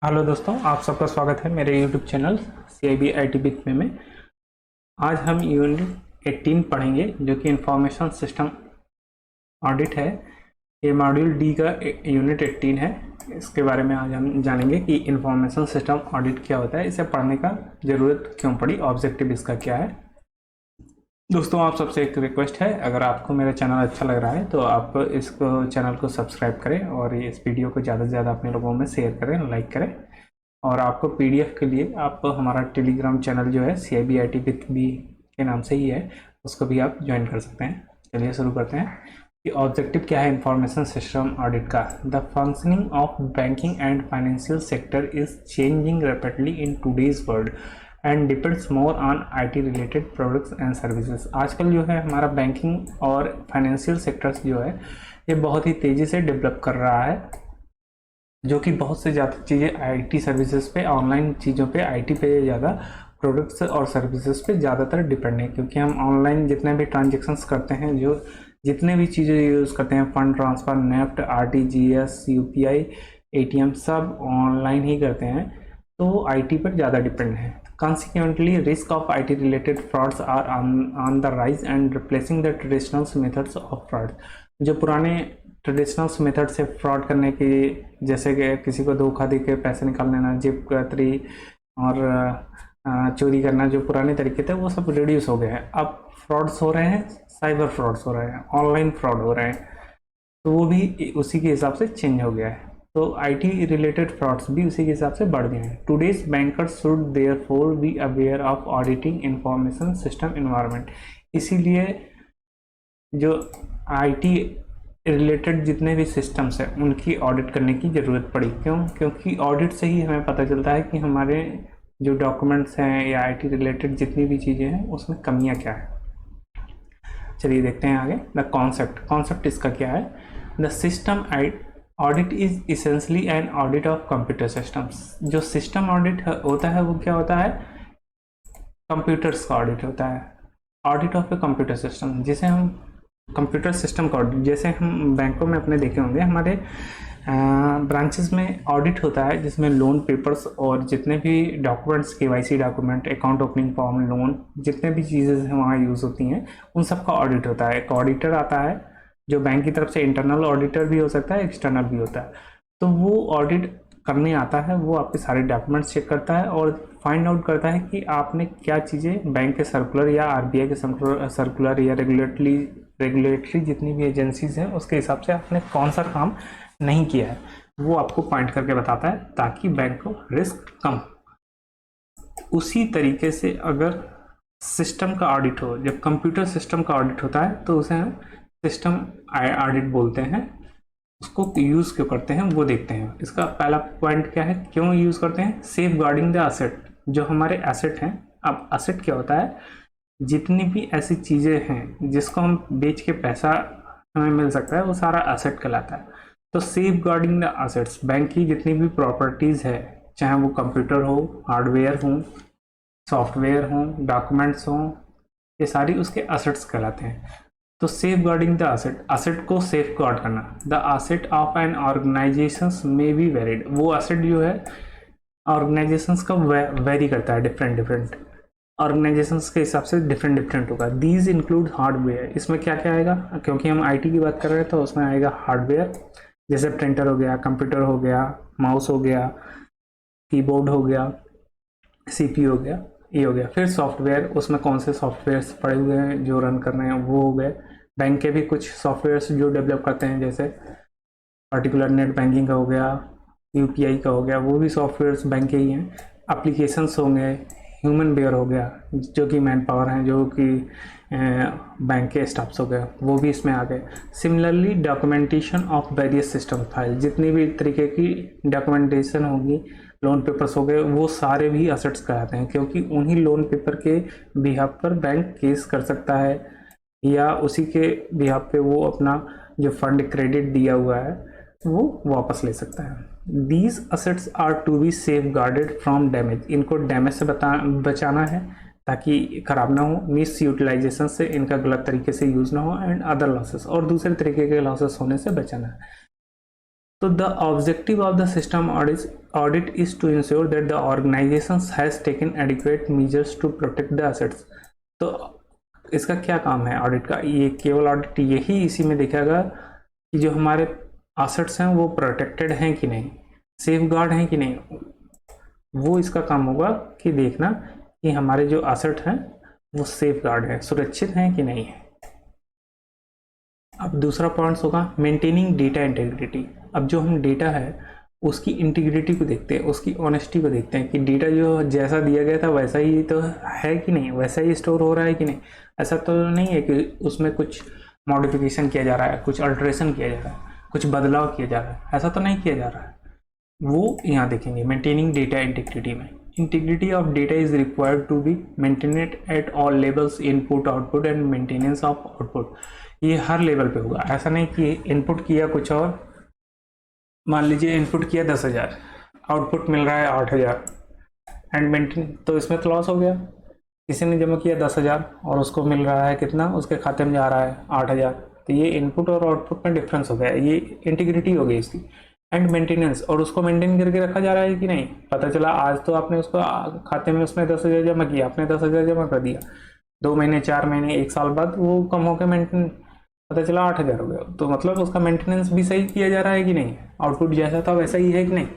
Hello दोस्तों, आप सबका स्वागत है मेरे YouTube channel CIB IT with में। आज हम यूनिट 18 पढ़ेंगे जो कि इंफॉर्मेशन सिस्टम ऑडिट है। ये मॉड्यूल डी का यूनिट 18 है। इसके बारे में आज हम जानेंगे कि इंफॉर्मेशन सिस्टम ऑडिट क्या होता है, इसे पढ़ने का ज़रूरत क्यों पड़ी, ऑब्जेक्टिव इसका क्या है। दोस्तों, आप सबसे एक रिक्वेस्ट है, अगर आपको मेरा चैनल अच्छा लग रहा है तो आप इसको चैनल को सब्सक्राइब करें और इस वीडियो को ज़्यादा से ज़्यादा अपने लोगों में शेयर करें, लाइक करें। और आपको पीडीएफ के लिए आप हमारा टेलीग्राम चैनल जो है CIB IT विथ बी के नाम से ही है, उसको भी आप ज्वाइन कर सकते हैं। चलिए शुरू करते हैं कि ऑब्जेक्टिव क्या है इंफॉर्मेशन सिस्टम ऑडिट का। The functioning of banking and financial sector is changing rapidly in today's world and depends more on IT related products and services. आजकल जो है हमारा बैंकिंग और फाइनेंशियल सेक्टर्स जो है ये बहुत ही तेज़ी से डेवलप कर रहा है, जो कि बहुत से ज़्यादा चीज़ें IT सर्विसेज पे, ऑनलाइन चीज़ों पे, IT पे ज़्यादा, प्रोडक्ट्स और सर्विसेज पे ज़्यादातर डिपेंड है। क्योंकि हम ऑनलाइन जितने भी ट्रांजेक्शन्स करते हैं, जो जितने भी चीज़ें यूज़ करते हैं, fund transfer, NEFT, RTGS, UPI, ATM, सब ऑनलाइन ही करते हैं, तो IT पर ज़्यादा डिपेंड है। Consequently, risk of IT related frauds are on the rise and replacing the traditional methods of fraud। जो पुराने ट्रेडिशनल मेथड से फ्रॉड करने की, जैसे कि किसी को धोखा दे के पैसे निकाल लेना, जेब कतरी और चोरी करना, जो पुराने तरीके थे वो सब रिड्यूस हो गए हैं। अब फ्रॉड्स हो रहे हैं, साइबर फ्रॉड्स हो रहे हैं, ऑनलाइन फ्रॉड हो रहे हैं, तो वो भी उसी के हिसाब से चेंज हो गया है। तो IT रिलेटेड फ्रॉड्स भी उसी के हिसाब से बढ़ गए हैं। Today's bankers should therefore be aware of auditing information system environment. इसीलिए जो IT रिलेटेड जितने भी सिस्टम्स हैं उनकी ऑडिट करने की ज़रूरत पड़ी। क्यों? क्योंकि ऑडिट से ही हमें पता चलता है कि हमारे जो डॉक्यूमेंट्स हैं या IT रिलेटेड जितनी भी चीज़ें हैं उसमें कमियां क्या है। चलिए देखते हैं आगे। द कॉन्सेप्ट इसका क्या है। The system audit is essentially an audit of computer systems. जो सिस्टम ऑडिट होता है वो क्या होता है? कंप्यूटर्स का ऑडिट होता है। Audit of a computer system, जिसे हम कंप्यूटर सिस्टम का ऑडिट, जैसे हम बैंकों में अपने देखे होंगे, हमारे ब्रांचेस में ऑडिट होता है जिसमें लोन पेपर्स और जितने भी documents, KYC document, account opening form, loan, जितने भी चीज़ें वहाँ यूज़ होती हैं उन सब का ऑडिट होता है। एक ऑडिटर आता है जो बैंक की तरफ से, इंटरनल ऑडिटर भी हो सकता है, एक्सटर्नल भी होता है। तो वो ऑडिट करने आता है, वो आपके सारे डॉक्यूमेंट्स चेक करता है और फाइंड आउट करता है कि आपने क्या चीज़ें बैंक के सर्कुलर या RBI के सर्कुलर या रेगुलेटरी जितनी भी एजेंसीज हैं उसके हिसाब से आपने कौन सा काम नहीं किया है, वो आपको पॉइंट करके बताता है ताकि बैंक को रिस्क कम। उसी तरीके से अगर सिस्टम का ऑडिट हो, जब कंप्यूटर सिस्टम का ऑडिट होता है तो उसे हम सिस्टम ऑडिट बोलते हैं। उसको यूज़ क्यों करते हैं वो देखते हैं। इसका पहला पॉइंट क्या है, क्यों यूज़ करते हैं? सेफ गार्डिंग द एसेट, जो हमारे एसेट हैं। अब एसेट क्या होता है? जितनी भी ऐसी चीज़ें हैं जिसको हम बेच के पैसा हमें मिल सकता है, वो सारा एसेट कहलाता है। तो safeguarding the assets, bank की जितनी भी प्रॉपर्टीज़ है, चाहे वो कंप्यूटर हो, हार्डवेयर हो, सॉफ्टवेयर हो, डॉक्यूमेंट्स हो, ये सारी उसके एसेट्स कहलाते हैं। तो safeguarding the asset, asset को सेफ गार्ड करना। The asset of an organisation में बी वेरिड, वो एसेट जो है ऑर्गेनाइजेशंस का वेरी करता है, डिफरेंट ऑर्गेनाइजेशंस के हिसाब से डिफरेंट होगा। दीज इंक्लूड हार्डवेयर, इसमें क्या क्या आएगा? क्योंकि हम IT की बात कर रहे हैं तो उसमें आएगा हार्डवेयर, जैसे प्रिंटर हो गया, कंप्यूटर हो गया, माउस हो गया, कीबोर्ड हो गया, CPU हो गया, ये हो गया। फिर सॉफ्टवेयर, उसमें कौन से सॉफ्टवेयर्स पड़े हुए हैं जो रन कर रहे हैं वो हो गए। बैंक के भी कुछ सॉफ्टवेयर्स जो डेवलप करते हैं, जैसे पर्टिकुलर नेट बैंकिंग का हो गया, UPI का हो गया, वो भी सॉफ्टवेयर्स बैंक के ही हैं। एप्लीकेशंस होंगे, ह्यूमन बेयर हो गया, जो कि मैन पावर हैं, जो कि बैंक के स्टाफ्स हो गए, वो भी इसमें आ गए। Similarly documentation of various system file, जितनी भी तरीके की डॉक्यूमेंटेशन होगी, लोन पेपर्स हो गए, वो सारे भी एसेट्स कहलाते हैं। क्योंकि उन्हीं लोन पेपर के बिहाफ पर बैंक केस कर सकता है या उसी के बिहाफ पे वो अपना जो फंड क्रेडिट दिया हुआ है वो वापस ले सकता है। These assets are to be safeguarded from damage, इनको डैमेज से बचाना है ताकि खराब ना हो, मिस यूटिलाइजेशन से, इनका गलत तरीके से यूज ना हो, एंड अदर लॉसेस, और दूसरे तरीके के लॉसेस होने से बचाना है। तो the objective of the system audit audit is to ensure that the organization has taken adequate measures to protect the assets। तो इसका क्या काम है ऑडिट का? ये केवल ऑडिट यही इसी में देखेगा कि जो हमारे एसेट्स हैं वो प्रोटेक्टेड हैं कि नहीं, सेफ गार्ड हैं कि नहीं। वो इसका काम होगा कि देखना कि हमारे जो एसेट हैं वो सेफ गार्ड है, सुरक्षित हैं कि नहीं है। अब दूसरा पॉइंट्स होगा मेंटेनिंग डेटा इंटीग्रिटी। अब जो हम डेटा है उसकी इंटीग्रिटी को देखते हैं, उसकी ऑनेस्टी को देखते हैं कि डेटा जो जैसा दिया गया था वैसा ही तो है कि नहीं, वैसा ही स्टोर हो रहा है कि नहीं। ऐसा तो नहीं है कि उसमें कुछ मॉडिफिकेशन किया जा रहा है, कुछ अल्ट्रेशन किया जा रहा है, कुछ बदलाव किया जा रहा है, ऐसा तो नहीं किया जा रहा है। वो यहाँ देखेंगे मेंटेनिंग डेटा इंटीग्रिटी में। Integrity of data is required to be maintained at all levels, input output and maintenance of output. ये हर लेवल पे होगा, ऐसा नहीं कि इनपुट किया कुछ और, मान लीजिए इनपुट किया 10,000, आउटपुट मिल रहा है 8,000 एंड मेंटेन, तो इसमें तो लॉस हो गया। किसी ने जमा किया 10,000 और उसको मिल रहा है कितना, उसके खाते में जा रहा है 8,000, तो ये इनपुट और आउटपुट में डिफरेंस हो गया, ये इंटीग्रिटी हो गई इसकी। एंड मेंटेनेंस, और उसको मेंटेन करके रखा जा रहा है कि नहीं। पता चला आज तो आपने उसको खाते में उसने 10,000 जमा किया, आपने 10,000 जमा कर दिया, 2 महीने 4 महीने 1 साल बाद वो कम होकर मेंटेन पता चला 8,000 हो गया, तो मतलब उसका मेंटेनेंस भी सही किया जा रहा है कि नहीं, आउटपुट जैसा था वैसा ही है कि नहीं।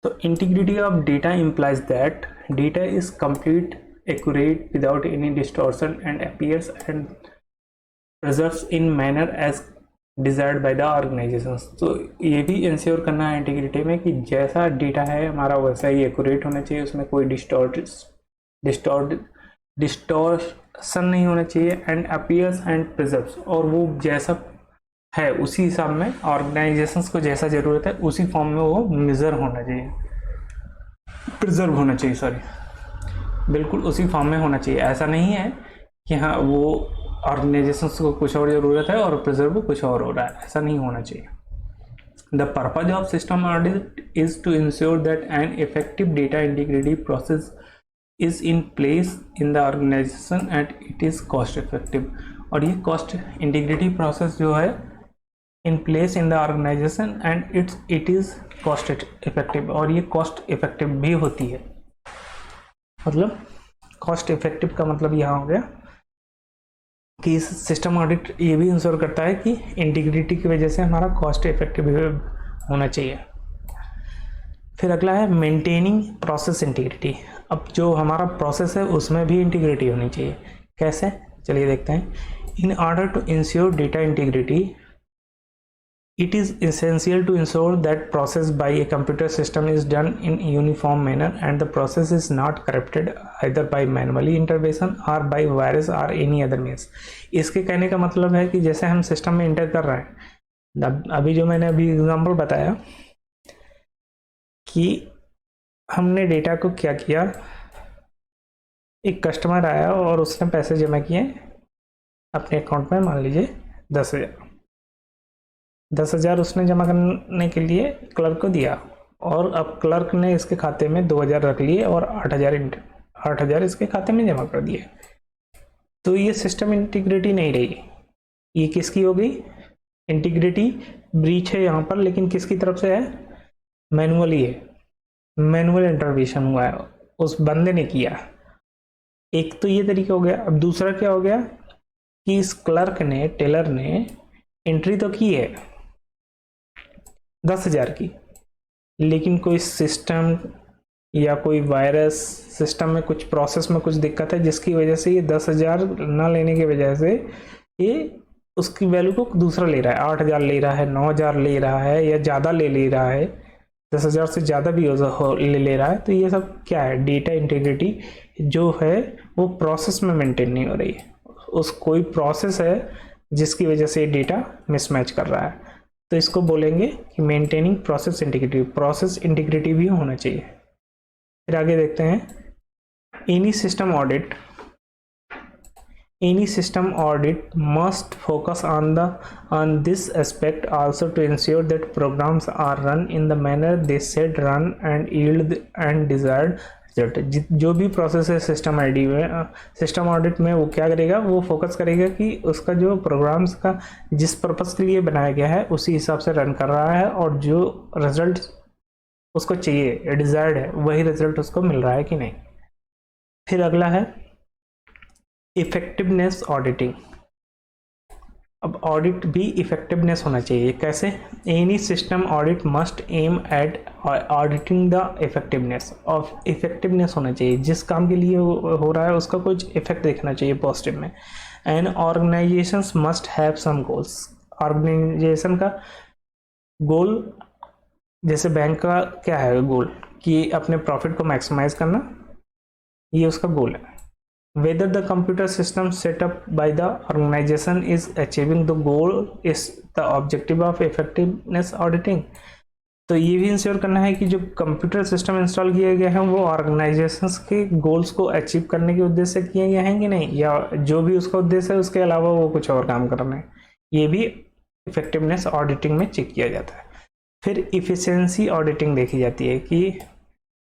तो integrity of data implies that data is complete, accurate, without any distortion and appears and preserves in manner as desired by the organisation. तो ये भी इंश्योर करना है इंटीग्रिटी में कि जैसा डेटा है हमारा वैसा ही एक्यूरेट होना चाहिए, उसमें कोई डिस्टॉर्शन नहीं होना चाहिए, एंड अपीयर्स एंड प्रिजर्व्स, और वो जैसा है उसी हिसाब में ऑर्गेनाइजेशंस को जैसा ज़रूरत है उसी फॉर्म में वो मेजर होना चाहिए, प्रिजर्व होना चाहिए, सॉरी, बिल्कुल उसी फॉर्म में होना चाहिए। ऐसा नहीं है कि हाँ वो ऑर्गेनाइजेशंस को कुछ और ज़रूरत है और प्रिजर्व कुछ और हो रहा है, ऐसा नहीं होना चाहिए। The purpose of system audit is to ensure that an effective data integrity process is in place in the organization and it is cost effective। और ये cost integrity process जो है in place in the organization and it is cost effective, और ये cost effective भी होती है। मतलब cost effective का मतलब यहाँ हो गया कि इस सिस्टम ऑडिट ये भी इंश्योर करता है कि इंटीग्रिटी की वजह से हमारा कॉस्ट इफेक्टिव होना चाहिए। फिर अगला है मेंटेनिंग प्रोसेस इंटीग्रिटी। अब जो हमारा प्रोसेस है उसमें भी इंटीग्रिटी होनी चाहिए। कैसे, चलिए देखते हैं। In order to ensure data integrity it is essential to ensure that process by a computer system is done in uniform manner and the process is not corrupted either by manually intervention or by virus or any other means। इसके कहने का मतलब है कि जैसे हम system में inter कर रहे हैं, अभी जो मैंने अभी एग्जांपल बताया कि हमने डेटा को क्या किया, एक कस्टमर आया और उसने पैसे जमा किए अपने अकाउंट में, मान लीजिए 10,000 उसने जमा करने के लिए क्लर्क को दिया, और अब क्लर्क ने इसके खाते में 2,000 रख लिए और 8,000 इसके खाते में जमा कर दिए। तो ये सिस्टम इंटीग्रिटी नहीं रही, ये किसकी हो गई, इंटीग्रिटी ब्रीच है यहाँ पर, लेकिन किसकी तरफ से है, मैनुअली है, मैनुअल इंटरवेंशन हुआ है, उस बंदे ने किया। एक तो ये तरीका हो गया। अब दूसरा क्या हो गया कि इस क्लर्क ने, टेलर ने एंट्री तो की है 10,000 की, लेकिन कोई सिस्टम या कोई वायरस सिस्टम में कुछ प्रोसेस में कुछ दिक्कत है जिसकी वजह से ये 10,000 ना लेने की वजह से ये उसकी वैल्यू को दूसरा ले रहा है, 8,000 ले रहा है, 9,000 ले रहा है, या ज़्यादा ले रहा है, 10,000 से ज़्यादा भी ले रहा है। तो ये सब क्या है, डेटा इंटीग्रिटी जो है वो प्रोसेस में मेंटेन नहीं हो रही है। उस कोई प्रोसेस है जिसकी वजह से डेटा मिसमैच कर रहा है, तो इसको बोलेंगे कि maintaining process integrity. Process integrity भी होना चाहिए। फिर आगे देखते हैं, any system audit must focus on this aspect also to ensure that programs are run in the manner they said run and yield and desired result. जो भी process है सिस्टम ऑडिट में वो क्या करेगा, वो फोकस करेगा कि उसका जो प्रोग्राम्स का जिस पर्पस के लिए बनाया गया है उसी हिसाब से रन कर रहा है, और जो रिजल्ट उसको चाहिए, डिजायर्ड है, वही रिजल्ट उसको मिल रहा है कि नहीं। फिर अगला है इफेक्टिवनेस ऑडिटिंग। अब ऑडिट भी इफेक्टिवनेस होना चाहिए। कैसे? Any system audit must aim at auditing the effectiveness of, effectiveness होना चाहिए, जिस काम के लिए हो रहा है उसका कुछ इफेक्ट देखना चाहिए पॉजिटिव में। And organisations must have some goals, organisation का गोल, जैसे बैंक का क्या है गोल, कि अपने प्रॉफिट को मैक्सिमाइज करना, ये उसका गोल है। Whether the computer system set up by the organization is achieving the goal is the objective of effectiveness auditing। तो ये भी इंश्योर करना है कि जो कंप्यूटर सिस्टम इंस्टॉल किए गए हैं वो ऑर्गेनाइजेशंस के गोल्स को अचीव करने के उद्देश्य से किए गए हैं कि नहीं, या जो भी उसका उद्देश्य है उसके अलावा वो कुछ और काम कर रहे हैं, ये भी इफेक्टिवनेस ऑडिटिंग में चेक किया जाता है। फिर इफिशियंसी ऑडिटिंग देखी जाती है कि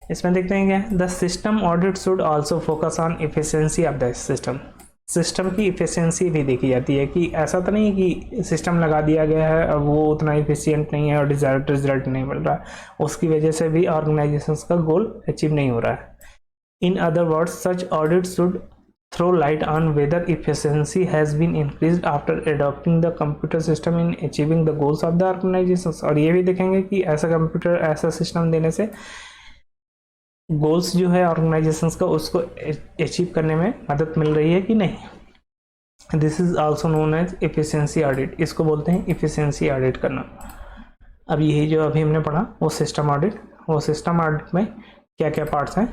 इसमें देखते हैं क्या, the system audit should also focus on efficiency of the system. System की इफिशियंसी भी देखी जाती है कि ऐसा तो नहीं कि सिस्टम लगा दिया गया है अब वो उतना इफिशियंट नहीं है और डिजायर्ड रिजल्ट नहीं मिल रहा है, उसकी वजह से भी ऑर्गेनाइजेशंस का गोल अचीव नहीं हो रहा है। In other words such audit should throw light on whether efficiency has been increased after adopting the computer system in achieving the goals of the organizations। और ये भी देखेंगे कि ऐसा कंप्यूटर, ऐसा सिस्टम देने से गोल्स जो है ऑर्गेनाइजेशंस का उसको अचीव करने में मदद मिल रही है कि नहीं। This is also known as efficiency audit, इसको बोलते हैं एफिशिएंसी ऑडिट करना। अब यही जो अभी हमने पढ़ा वो सिस्टम ऑडिट, वो सिस्टम ऑडिट में क्या क्या पार्ट्स हैं,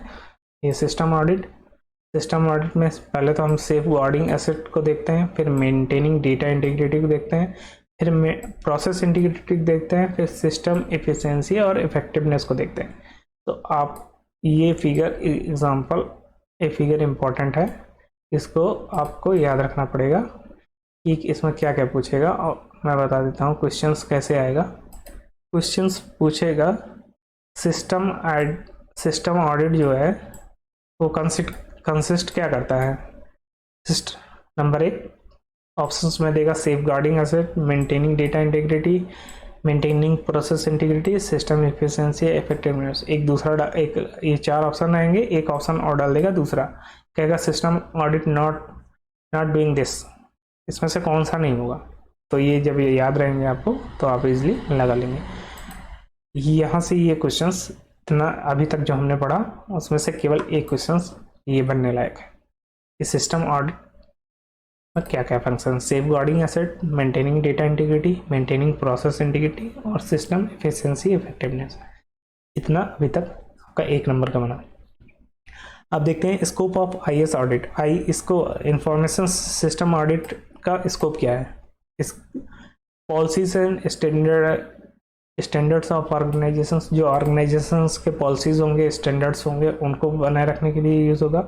ये सिस्टम ऑडिट में पहले तो हम सेफ गार्डिंग एसेट को देखते हैं, फिर मेंटेनिंग डेटा इंटीग्रिटी को देखते हैं, फिर प्रोसेस इंटीग्रिटी देखते हैं, फिर सिस्टम एफिशिएंसी और इफेक्टिवनेस को देखते हैं। तो आप ये फिगर एग्जांपल, ये फिगर इम्पोर्टेंट है, इसको आपको याद रखना पड़ेगा कि इसमें क्या क्या पूछेगा। और मैं बता देता हूँ क्वेश्चंस कैसे आएगा। क्वेश्चंस पूछेगा सिस्टम ऑडिट जो है वो कंसिस्ट क्या करता है। नंबर 1 ऑप्शंस में देगा safeguarding asset, maintaining data integrity, maintaining process integrity, system efficiency, effectiveness. एक ये 4 ऑप्शन आएंगे, एक ऑप्शन और डाल देगा दूसरा, कहेगा system audit not doing this, इसमें से कौन सा नहीं होगा। तो ये जब ये याद रहेंगे आपको तो आप इजीली लगा लेंगे। यहाँ से ये क्वेश्चंस इतना अभी तक जो हमने पढ़ा उसमें से केवल एक क्वेश्चंस ये बनने लायक है कि सिस्टम ऑडिट में क्या क्या function, safeguarding asset, maintaining data integrity, maintaining process integrity और सिस्टम एफिशिएंसी इफेक्टिवनेस। इतना अभी तक आपका 1 नंबर का बना। अब देखते हैं स्कोप ऑफ आईएस ऑडिट। इसको इंफॉर्मेशन सिस्टम ऑडिट का स्कोप क्या है। इस policies and standards of organisations, जो ऑर्गेनाइजेशंस के पॉलिसीज होंगे, स्टैंडर्ड्स होंगे, उनको बनाए रखने के लिए यूज़ होगा।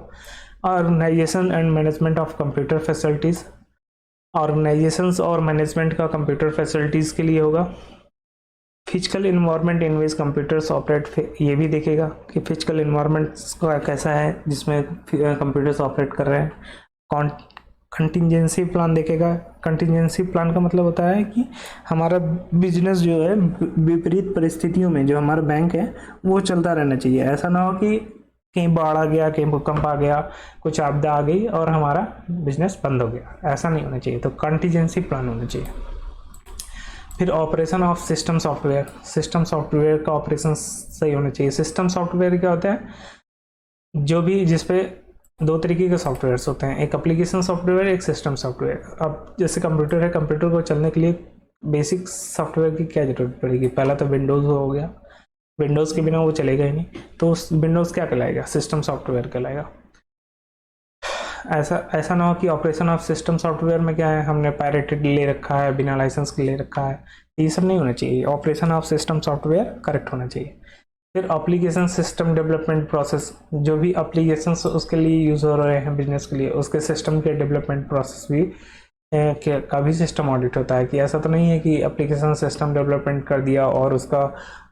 Organisation and management of computer facilities, organisations और मैनेजमेंट का कंप्यूटर फैसिलिटीज़ के लिए होगा। Physical environment in which computers operate, ये भी देखेगा कि फिजिकल इन्वायरमेंट का कैसा है जिसमें कंप्यूटर्स ऑपरेट कर रहे हैं। कंटिजेंसी प्लान देखेगा। कंटिजेंसी प्लान का मतलब होता है कि हमारा बिजनेस जो है विपरीत परिस्थितियों में जो हमारा बैंक है वो चलता रहना चाहिए। ऐसा ना हो कि कहीं बाढ़ आ गया, कहीं भूकंप आ गया, कुछ आपदा आ गई और हमारा बिजनेस बंद हो गया, ऐसा नहीं होना चाहिए। तो कंटिजेंसी प्लान होना चाहिए। फिर operation of system software, system software का ऑपरेशन सही होना चाहिए। सिस्टम सॉफ्टवेयर क्या होता है, जो भी जिसपे 2 तरीके के सॉफ्टवेयर्स होते हैं, एक एप्लीकेशन सॉफ्टवेयर, एक सिस्टम सॉफ्टवेयर। अब जैसे कंप्यूटर है, कंप्यूटर को चलने के लिए बेसिक सॉफ्टवेयर की क्या जरूरत पड़ेगी, पहला तो विंडोज़ हो गया, विंडोज़ के बिना वो चलेगा ही नहीं, तो उस विंडोज़ क्या कहलाएगा, सिस्टम सॉफ्टवेयर कहलाएगा। ऐसा ना हो कि ऑपरेशन ऑफ सिस्टम सॉफ्टवेयर में क्या है, हमने पायरेटेड ले रखा है, बिना लाइसेंस के ले रखा है, ये सब नहीं होना चाहिए। Operation of system software correct होना चाहिए। फिर एप्लीकेशन सिस्टम डेवलपमेंट प्रोसेस, जो भी एप्लीकेशंस उसके लिए यूज़ हो रहे हैं बिजनेस के लिए, उसके सिस्टम के डेवलपमेंट प्रोसेस भी का भी सिस्टम ऑडिट होता है। कि ऐसा तो नहीं है कि एप्लीकेशन सिस्टम डेवलपमेंट कर दिया और उसका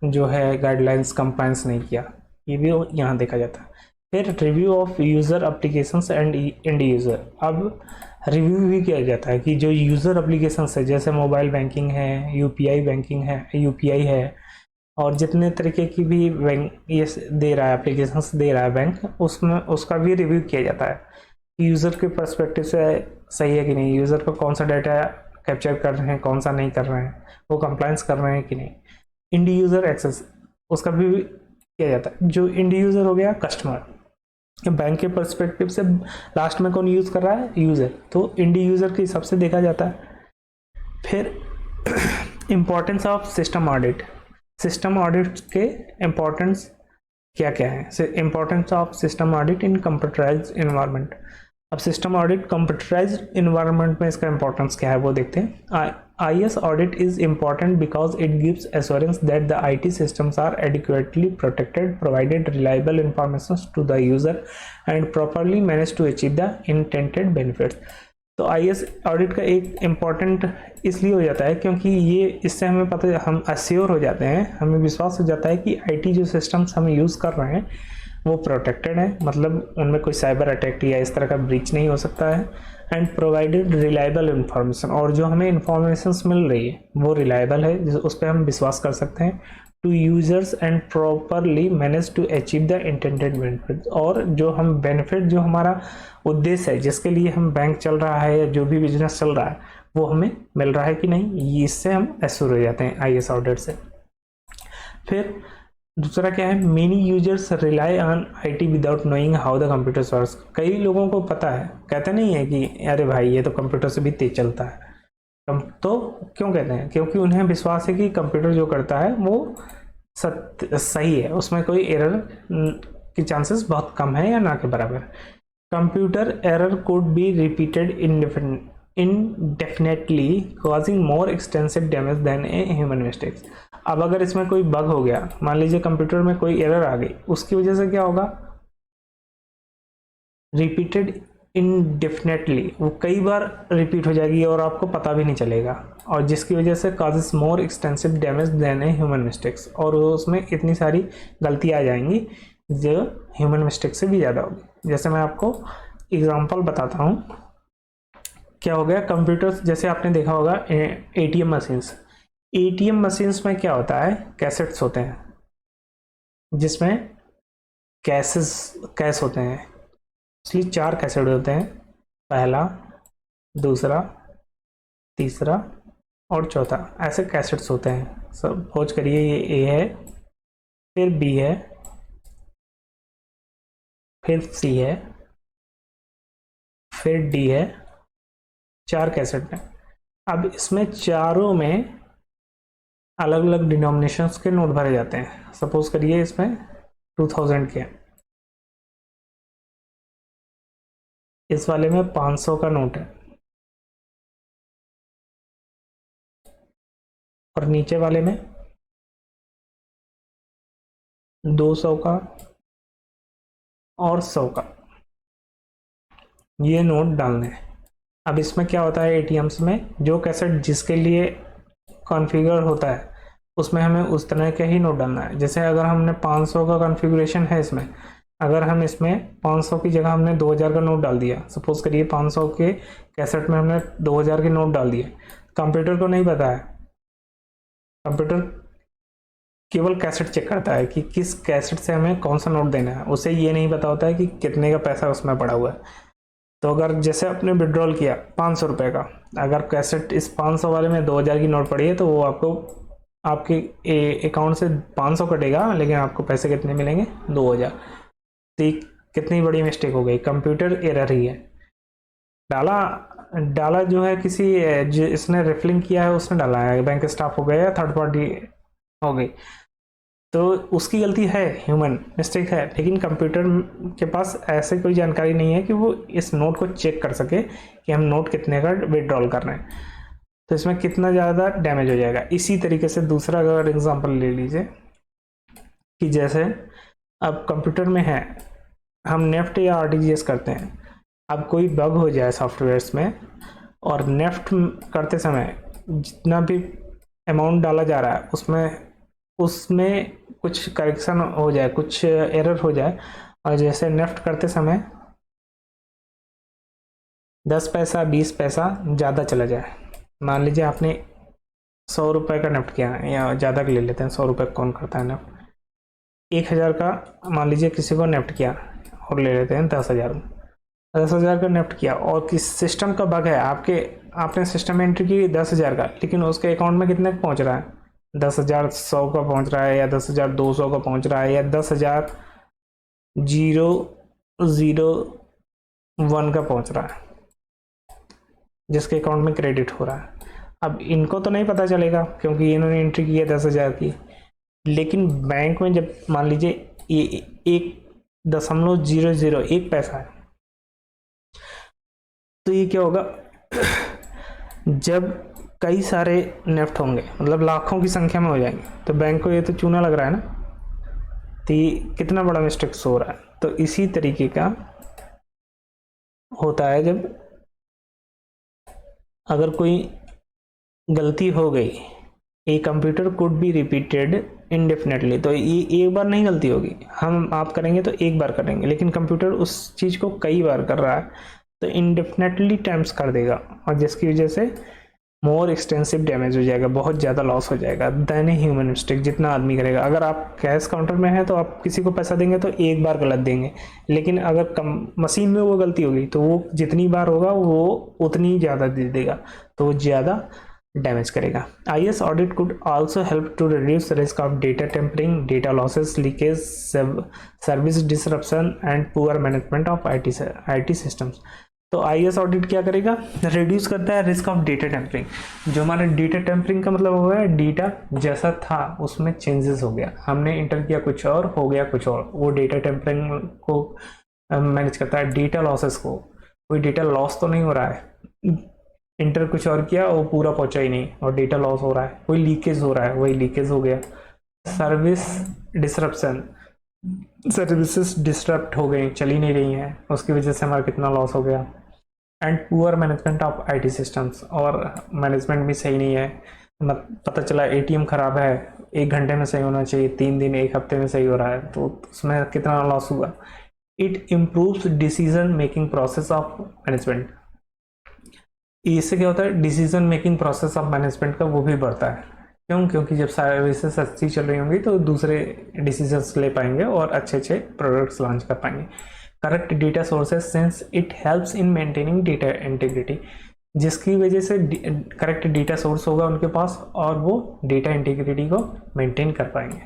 जो है गाइडलाइंस कंप्लायंस नहीं किया, ये भी यहाँ देखा जाता है। फिर review of user applications and end user, अब रिव्यू भी किया जाता है कि जो यूज़र एप्लीकेशंस है, जैसे मोबाइल बैंकिंग है, यूपीआई बैंकिंग है, यूपीआई है, और जितने तरीके की भी बैंक ये दे रहा है, एप्लीकेशंस दे रहा है बैंक, उसमें उसका भी रिव्यू किया जाता है कि यूज़र के पर्सपेक्टिव से सही है कि नहीं, यूज़र का कौन सा डाटा कैप्चर कर रहे हैं, कौन सा नहीं कर रहे हैं, वो कंप्लायंस कर रहे हैं कि नहीं। इंड यूज़र एक्सेस, उसका भी किया जाता है। जो इंड यूज़र हो गया कस्टमर, बैंक के पर्सपेक्टिव से लास्ट में कौन यूज़ कर रहा है, यूज़र, तो इंड यूज़र के हिसाब से देखा जाता है। फिर importance of system audit, system audit के इम्पोर्टेंस क्या क्या है। Importance of system audit in computerised environment. अब सिस्टम ऑडिट कंप्यूटराइज्ड इन्वायरमेंट में इसका इंपॉर्टेंस क्या है वो देखते हैं। IS audit is important because it gives assurance that the IT systems are adequately protected, provided reliable information to the user, and properly managed to achieve the intended benefits. तो IS audit का एक important इसलिए हो जाता है क्योंकि ये इससे हमें पता, हम अश्योर हो जाते हैं, हमें विश्वास हो जाता है कि IT जो सिस्टम्स हम यूज़ कर रहे हैं वो प्रोटेक्टेड है, मतलब उनमें कोई साइबर अटैक या इस तरह का ब्रीच नहीं हो सकता है। एंड प्रोवाइडेड रिलायबल इंफॉर्मेशन, और जो हमें इंफॉर्मेशन मिल रही है वो रिलायबल है, उस पर हम विश्वास कर सकते हैं। To users and properly manage to achieve the intended benefit, और जो हम बेनिफिट, जो हमारा उद्देश्य है जिसके लिए हम बैंक चल रहा है या जो भी बिजनेस चल रहा है, वो हमें मिल रहा है कि नहीं, इससे हम एश्योर हो जाते हैं IS ऑडिट से। फिर दूसरा क्या है, many users rely on IT without knowing how the computer works. कई लोगों को पता है, कहते नहीं है कि अरे भाई ये तो कंप्यूटर से भी तेज चलता है, तो क्यों कहते हैं, क्योंकि उन्हें विश्वास है कि कंप्यूटर जो करता है वो सही है, उसमें कोई एरर की चांसेस बहुत कम है या ना के बराबर। Computer error could be repeated indefinitely causing more extensive damage than a human mistakes। अब अगर इसमें कोई बग हो गया, मान लीजिए कंप्यूटर में कोई एरर आ गई, उसकी वजह से क्या होगा, रिपीटेड इनडेफिनेटली, वो कई बार रिपीट हो जाएगी और आपको पता भी नहीं चलेगा, और जिसकी वजह से causes more extensive damage than a human mistakes, और उसमें इतनी सारी गलतियाँ आ जाएंगी जो ह्यूमन मिस्टेक से भी ज़्यादा होगी। जैसे मैं आपको एग्जांपल बताता हूँ, क्या हो गया, कंप्यूटर्स जैसे आपने देखा होगा ATM मशीन्स, ATM मशीन्स में क्या होता है, कैसेट्स होते हैं जिसमें कैश होते हैं, इसलिए 4 कैसेट होते हैं, पहला, दूसरा, तीसरा और चौथा, ऐसे कैसेट्स होते हैं। सब खोज करिए, ये A है, फिर B है, फिर C है, फिर D है, 4 कैसेट में। अब इसमें चारों में अलग अलग डिनोमिनेशंस के नोट भरे जाते हैं। सपोज करिए इसमें 2000 के, इस वाले में 500 का नोट है, और नीचे वाले में 200 का और 100 का, ये नोट डालने हैं। अब इसमें क्या होता है, ATMs में जो कैसेट जिसके लिए कॉन्फ़िगर होता है उसमें हमें उस तरह के ही नोट डालना है। जैसे अगर हमने 500 का कॉन्फ़िगरेशन है इसमें, अगर हम इसमें 500 की जगह हमने 2000 का नोट डाल दिया, सपोज करिए 500 के कैसेट में हमने 2000 के नोट डाल दिए, कंप्यूटर को नहीं पता है, कंप्यूटर केवल कैसेट चेक करता है कि किस कैसेट से हमें कौन सा नोट देना है, उसे ये नहीं पता होता है कि कितने का पैसा उसमें पड़ा हुआ है। तो अगर जैसे आपने विड्रॉल किया 500 रुपये का, अगर कैसेट इस 500 वाले में 2000 की नोट पड़ी है, तो वो आपको आपके अकाउंट से 500 कटेगा, लेकिन आपको पैसे कितने मिलेंगे, 2000। तो कितनी बड़ी मिस्टेक हो गई, कंप्यूटर एरर ही है। डाला जो है किसी, जो इसने रेफलिंग किया है उसने डाला है, बैंक स्टाफ हो गया या थर्ड पार्टी हो गई, तो उसकी गलती है, ह्यूमन मिस्टेक है, लेकिन कंप्यूटर के पास ऐसे कोई जानकारी नहीं है कि वो इस नोट को चेक कर सके कि हम नोट कितने का विड्रॉल कर रहे हैं, तो इसमें कितना ज़्यादा डैमेज हो जाएगा। इसी तरीके से दूसरा अगर एग्जांपल ले लीजिए कि जैसे अब कंप्यूटर में है, हम नेफ्ट या RTGS करते हैं, अब कोई बग हो जाए सॉफ्टवेयर्स में, और नेफ्ट करते समय जितना भी अमाउंट डाला जा रहा है उसमें कुछ करेक्शन हो जाए, कुछ एरर हो जाए, और जैसे नेफ्ट करते समय 10 पैसा 20 पैसा ज़्यादा चला जाए, मान लीजिए आपने 100 रुपये का नेफ्ट किया, या ज़्यादा ले लेते हैं, 100 रुपये कौन करता है नेफ्ट। 1000 का मान लीजिए किसी को नेफ्ट किया, और ले लेते हैं 10,000 में। 10,000 का नेफ्ट किया, और किस सिस्टम का बग है, आपने सिस्टम में एंट्री की 10,000 का, लेकिन उसके अकाउंट में कितने का पहुंच रहा है, 10,100 का पहुंच रहा है, या 10,200 का पहुंच रहा है, या 10,001 का पहुंच रहा है, जिसके अकाउंट में क्रेडिट हो रहा है। अब इनको तो नहीं पता चलेगा क्योंकि इन्होंने एंट्री की है 10,000 की, लेकिन बैंक में जब मान लीजिए ये 1.001 पैसा है, तो ये क्या होगा, जब कई सारे नेफ्ट होंगे, मतलब लाखों की संख्या में हो जाएंगे, तो बैंक को ये तो चूना लग रहा है ना, तो ये कितना बड़ा मिस्टेक हो रहा है। तो इसी तरीके का होता है, जब अगर कोई गलती हो गई, a computer could be repeated indefinitely, तो ये एक बार नहीं गलती होगी, आप करेंगे तो एक बार करेंगे, लेकिन कंप्यूटर उस चीज़ को कई बार कर रहा है तो इनडेफिनेटली टाइम्स कर देगा, और जिसकी वजह से मोर एक्सटेंसिव डैमेज हो जाएगा, बहुत ज़्यादा लॉस हो जाएगा देन ए ह्यूमन मिस्टेक, जितना आदमी करेगा। अगर आप कैश काउंटर में हैं तो आप किसी को पैसा देंगे तो एक बार गलत देंगे, लेकिन अगर मशीन में वो गलती होगी तो वो जितनी बार होगा वो उतनी ज़्यादा दे देगा, तो वो ज़्यादा डैमेज करेगा। IS audit could also help to reduce risk of data tampering, data losses, leakage, service disruption and poor management of IT systems. तो IS ऑडिट क्या करेगा, रिड्यूस करता है रिस्क ऑफ डेटा टेम्परिंग। जो हमारा डेटा टेम्परिंग का मतलब हुआ है, डेटा जैसा था उसमें चेंजेस हो गया, हमने इंटर किया कुछ और, हो गया कुछ और, वो डेटा टेम्परिंग को मैनेज करता है। डेटा लॉसेस को, कोई डेटा लॉस तो नहीं हो रहा है, इंटर कुछ और किया वो पूरा पहुंचा ही नहीं और डेटा लॉस हो रहा है। कोई लीकेज हो रहा है, वही लीकेज हो गया। सर्विस डिसरप्शन, सर्विसेज डिस्टर्ब हो गई, चली नहीं रही हैं, उसकी वजह से हमारा कितना लॉस हो गया। And poor management of IT systems, और मैनेजमेंट भी सही नहीं है, पता चला ATM खराब है, 1 घंटे में सही होना चाहिए, 3 दिन 1 हफ्ते में सही हो रहा है, तो उसमें कितना लॉस हुआ। It improves decision making process of management, इससे क्या होता है, decision making process of management का वो भी बढ़ता है। क्यों? क्योंकि जब सर्विसेज अच्छी चल रही होंगी तो दूसरे डिसीजंस ले पाएंगे और अच्छे अच्छे प्रोडक्ट्स लॉन्च कर पाएंगे। Correct data sources since it helps in maintaining data integrity, जिसकी वजह से करेक्ट डेटा सोर्स होगा उनके पास और वो डेटा इंटीग्रिटी को मेंटेन कर पाएंगे।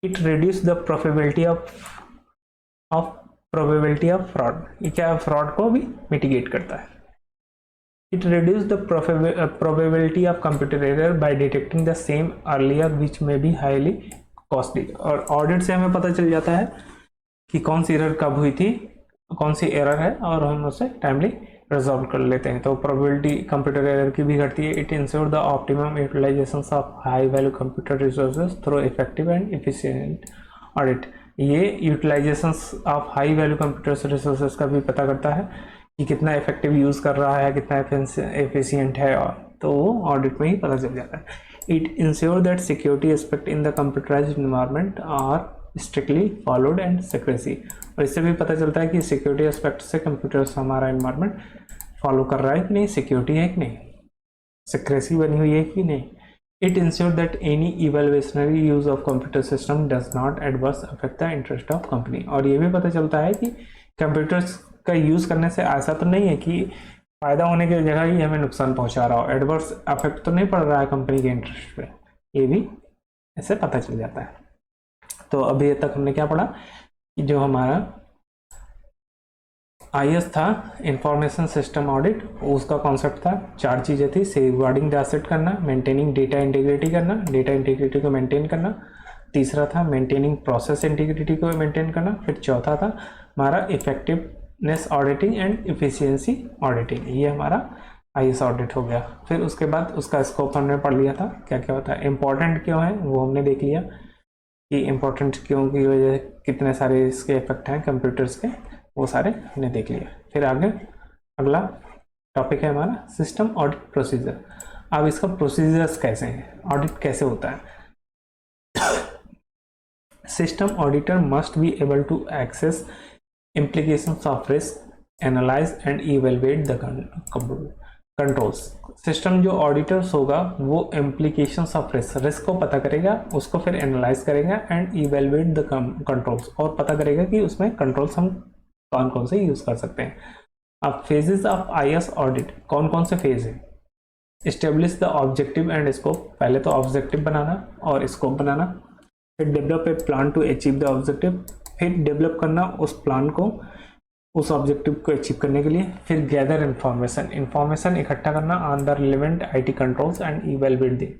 It reduce the probability of fraud, ये क्या फ्रॉड को भी मिटिगेट करता है। It reduces the probability of computer error by detecting the same earlier, which may be highly costly। और ऑडिट से हमें पता चल जाता है कि कौन सी एरर कब हुई थी, कौन सी एरर है, और हम उसे टाइमली रिजॉल्व कर लेते हैं, तो प्रोबेबिलिटी कंप्यूटर एरर की भी घटती है। It ensure the optimum utilization of high value computer resources through effective and efficient audit. ये utilization of high value computer resources का भी पता करता है कि कितना इफेक्टिव यूज़ कर रहा है, कितना एफिशिएंट है, और तो वो ऑडिट में ही पता चल जाता है। It ensure that security aspect in the computerised environment are strictly followed and secrecy, और इससे भी पता चलता है कि सिक्योरिटी एस्पेक्ट से कंप्यूटर्स हमारा एनवायरनमेंट फॉलो कर रहा है कि नहीं, सिक्योरिटी है कि नहीं, सिक्रेसी बनी हुई है कि नहीं। It ensure that any evolutionary use of computer system does not adverse affect the interest of company, और ये भी पता चलता है कि कंप्यूटर्स का यूज़ करने से ऐसा तो नहीं है कि फ़ायदा होने की जगह ही हमें नुकसान पहुंचा रहा हो, एडवर्स अफेक्ट तो नहीं पड़ रहा है कंपनी के इंटरेस्ट पे, ये भी ऐसे पता चल जाता है। तो अभी तक हमने क्या पढ़ा कि जो हमारा IS था, इंफॉर्मेशन सिस्टम ऑडिट, उसका कॉन्सेप्ट था 4 चीज़ें थी। सेफगार्डिंग द एसेट करना, मेंटेनिंग डेटा इंटीग्रिटी करना, डेटा इंटीग्रिटी को मेंटेन करना, तीसरा था मेंटेनिंग प्रोसेस इंटीग्रिटी को मेंटेन करना, फिर चौथा था हमारा effectiveness auditing and efficiency auditing, ये हमारा IS ऑडिट हो गया। फिर उसके बाद उसका स्कोप हमने पढ़ लिया था, क्या क्या होता है, इम्पोर्टेंट क्यों है वो हमने देख लिया कि इम्पोर्टेंट क्यों की वजह कितने सारे इसके इफेक्ट हैं कंप्यूटर्स के, वो सारे हमने देख लिया। फिर आगे अगला टॉपिक है हमारा सिस्टम ऑडिट प्रोसीजर। अब इसका प्रोसीजर्स कैसे हैं, ऑडिट कैसे होता है। System auditor must be able to access implications of risk, analyze and evaluate the computer। Controls. System जो ऑडिटर्स होगा वो इम्प्लीकेशंस ऑफ रिस्क को पता करेगा, उसको फिर एनालाइज करेगा एंड इवेलुएट द कंट्रोल्स, और पता करेगा कि उसमें कंट्रोल्स हम कौन कौन से यूज कर सकते हैं। अब फेजेस ऑफ आईएएस ऑडिट कौन कौन से फेज है? Establish the objective and scope, पहले तो ऑब्जेक्टिव बनाना और स्कोप बनाना, फिर develop a plan to achieve the objective, फिर डेवलप करना उस प्लान को, उस ऑब्जेक्टिव को अचीव करने के लिए, फिर गैदर इंफॉर्मेशन इकट्ठा करना on the relevant IT controls and evaluate the,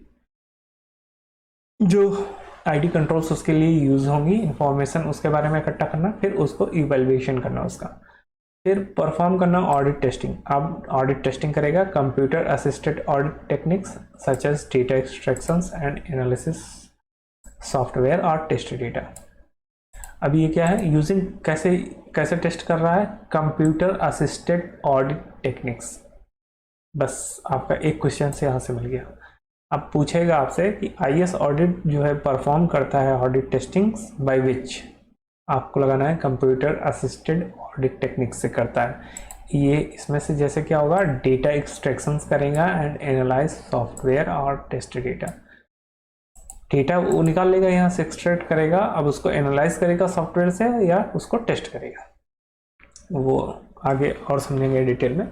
जो आईटी कंट्रोल्स उसके लिए यूज होंगी, इंफॉर्मेशन उसके बारे में इकट्ठा करना, फिर उसको इवेल्युएशन करना उसका, फिर परफॉर्म करना ऑडिट टेस्टिंग। अब ऑडिट टेस्टिंग करेगा computer assisted audit techniques such as data extractions and analysis software और टेस्ट डेटा। अब ये क्या है, यूजिंग कैसे कैसे टेस्ट कर रहा है? Computer assisted audit techniques. बस आपका एक क्वेश्चन से यहाँ से मिल गया। अब पूछेगा आपसे कि आईएएस ऑडिट जो है परफॉर्म करता है ऑडिट टेस्टिंग्स बाय विच, आपको लगाना है कंप्यूटर असिस्टेड ऑडिट टेक्निक्स से करता है। ये इसमें से जैसे क्या होगा, डेटा एक्सट्रैक्शंस करेगा एंड एनालाइज सॉफ्टवेयर और टेस्ट डेटा। डेटा वो निकाल लेगा, यहाँ से एक्सट्रैक्ट करेगा, अब उसको एनालाइज करेगा सॉफ्टवेयर से या उसको टेस्ट करेगा, वो आगे और समझेंगे डिटेल में।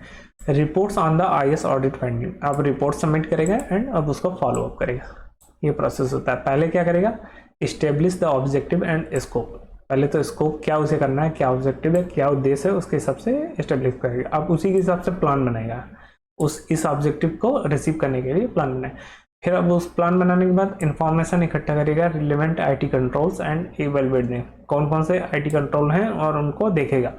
Reports on the IAS audit finding, अब रिपोर्ट सबमिट करेगा एंड अब उसको फॉलो अप करेगा। ये प्रोसेस होता है। पहले क्या करेगा, establish the objective and scope. पहले तो स्कोप क्या उसे करना है, क्या ऑब्जेक्टिव है, क्या उद्देश्य है, उसके हिसाब से इस्टेब्लिश करेगा। अब उसी के हिसाब से प्लान बनाएगा, इस ऑब्जेक्टिव को रिसीव करने के लिए प्लान बनाए। फिर अब उस प्लान बनाने के बाद इंफॉर्मेशन इकट्ठा करेगा, relevant IT controls and evaluate दें, कौन कौन से आईटी कंट्रोल हैं और उनको देखेगा।